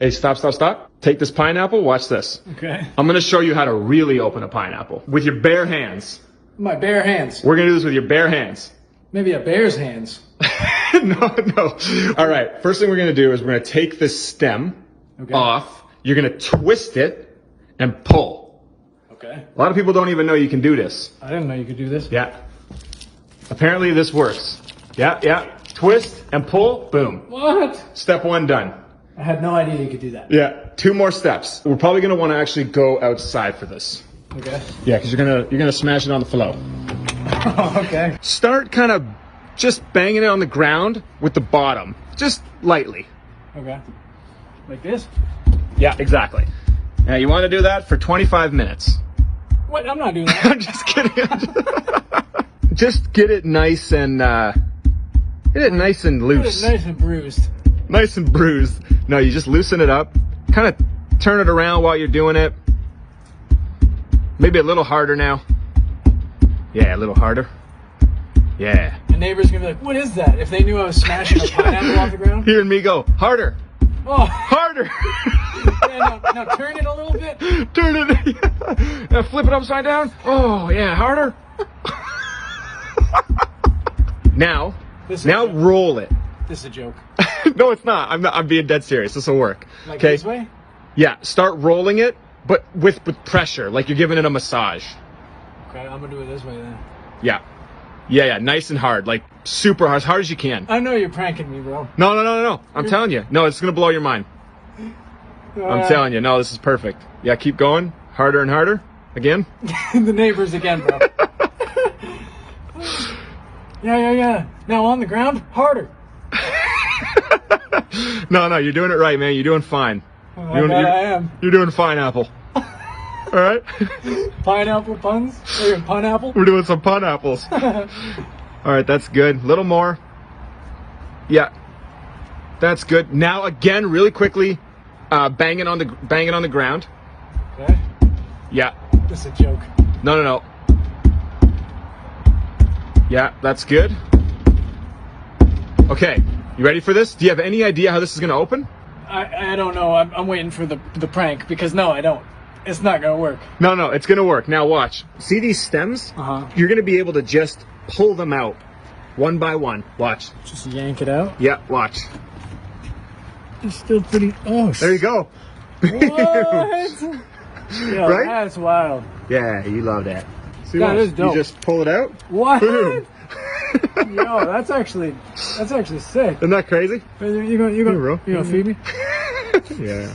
Hey, stop. Take this pineapple, watch this. Okay. I'm gonna show you how to really open a pineapple. With your bare hands. My bare hands. We're gonna do this with your bare hands. Maybe a bear's hands. No. All right, first thing we're gonna do is we're gonna take this stem off. You're gonna twist it and pull. Okay. A lot of people don't even know you can do this. I didn't know you could do this. Yeah. Apparently this works. Yeah. Twist and pull, boom. What? Step 1 done. I had no idea you could do that. Yeah, 2 more steps. We're probably gonna wanna actually go outside for this. Okay. Yeah, because you're gonna smash it on the floor. Okay. Start kind of just banging it on the ground with the bottom, just lightly. Okay. Like this? Yeah, exactly. Now you want to do that for 25 minutes. What? I'm not doing that. I'm just kidding. Just get it nice and loose. Nice and bruised. Nice and bruised. No, you just loosen it up. Kind of turn it around while you're doing it. Maybe a little harder now. Yeah, a little harder. Yeah. The neighbor's gonna be like, "What is that?" If they knew I was smashing a pineapple off the ground. Hearing me go harder. Oh, harder. Yeah, now turn it a little bit. Turn it. Yeah. Now flip it upside down. Oh yeah, harder. Now roll it. This is a joke. No, it's not. I'm being dead serious. This will work. Like okay. This way? Yeah. Start rolling it, but with pressure, like you're giving it a massage. Okay, I'm gonna do it this way then. Yeah. Nice and hard, like super hard, as hard as you can. I know you're pranking me, bro. No. I'm telling you. No, it's gonna blow your mind. I'm telling you. No, this is perfect. Yeah, keep going. Harder and harder. Again. The neighbors again, bro. Yeah. Now on the ground, harder. No, you're doing it right, man. You're doing fine. I am. You're doing fine, Apple. All right. Pineapple puns? Or pineapple? We're doing some pineapples. All right, that's good. A little more. Yeah, that's good. Now again, really quickly, bang it on the ground. Okay. Yeah. This is a joke. No. Yeah, that's good. Okay, you ready for this? Do you have any idea how this is gonna open? I don't know. I'm waiting for the prank because no, I don't. It's not gonna work. No, it's gonna work. Now watch. See these stems? You're gonna be able to just pull them out one by one. Watch. Just yank it out? Yeah, watch. It's still pretty... Oh, there you go. What? Yo, right? That's wild. Yeah, you love that. See, that is dope. You just pull it out. What? Boom. Yo, that's actually sick. Isn't that crazy? You gonna feed me? Yeah.